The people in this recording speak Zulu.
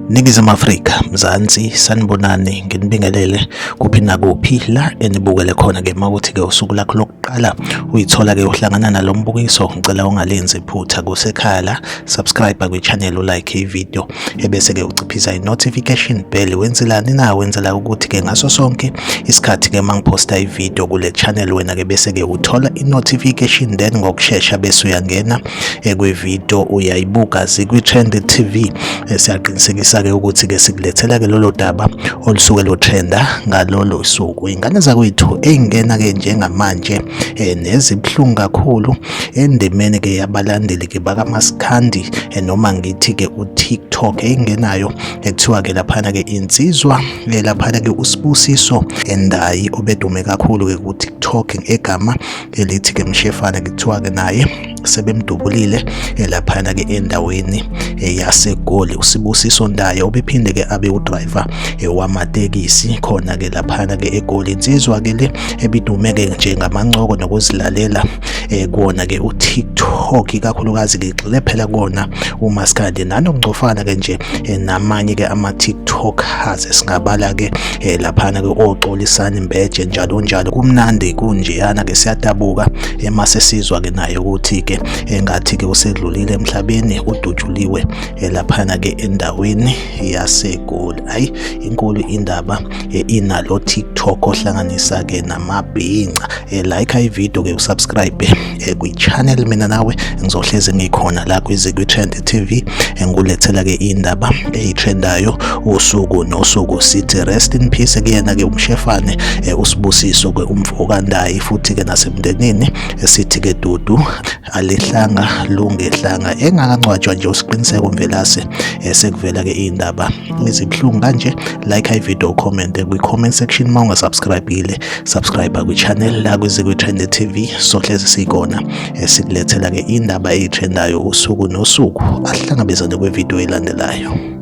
Ningizimu Afrika, Mzansi, sanibonani, nginibingelele kuphi nakuphi la enibukele khona-ke mawukuthi-ke usuku lakho lokuqala uyithola-ke uhlangana nalo mbukiso. Ngicela ungalenzi iphutha kusekhala la subscribe kwi-channel, ulike ivideo ebese-ke uciphisa i-notification bell. Wenzelani na? Wenzela ukuthi-ke ngaso sonke isikhathi-ke mangiphosta ivideo kule channel wena-ke bese-ke uthola i-notification, then ngokushesha bese uyangena kwi-video uyayibuka zikwi-Trend TV. Siyaqinisekisa ke ukuthi-ke sikulethela-ke lolo daba olusuke lotrenda ngalolo suku. Ingane zakwethu ey'ngena-ke njengamanje nezibuhlungu kakhulu endimeni-ke yabalandeli-ke bakaMaskandi noma ngithi-ke uTikTok ey'ngenayo ekuthiwa-ke laphana-ke insizwa laphana-ke uSibusiso Ndayi obedume kakhulu-ke ku-TikTok egama elithi-ke Mshefana, kuthiwa-ke naye sebemdubulile laphana-ke endaweni yaseGoli. uSibusiso Ndayi obephinde-ke abe udriver wamatekisi khona-ke laphana-ke eGoli. Insizwa-ke le ebidume-ke njengamancoko nokuzilalela kuwona-ke uTikTok, ikakhulukazi-ke igxile phela kuwona uMaskandi nanokungcofana-ke nje namanye-ke ama-TikTokers esingabala-ke laphana-ke oXolisani Mbeje njalo njalo. Kumnandi kunjeyana-ke, siyadabuka mase sizwa-ke naye ukuthi-ke engathi-ke usedlulile emhlabeni, udutshuliwe laphana-ke endaweni yaseGoli. Hayi, inkulu indaba inalo TikTok ohlanganisa-ke namabhinca. Like ivideo-ke, usubscribe kwi-channel. Mina nawe ngizohlezi ngikhona la kwi-Trend TV ngulethela-ke indaba eyitrendayo usuku nosuku. Sithi rest in peace kuyena-ke uMshefane uSibusiso-ke umfoka Ndayi, futhi-ke nasemndenini sithi-ke dudu alihlanga lungehlanga. Engakangcwatshwa nje usiqiniseko mvelase sekuvela-ke indaba ezibuhlungu kanje. Like ivideo, comment kwi-comment section. Uma ungasubscribe-ile subscribe kwi-channel la kwi-Trend TV. Sohlezi sikhona sikulethela-ke indaba eyitrendayo usuku nosuku. Asihlangabezane kwevideo elandelayo.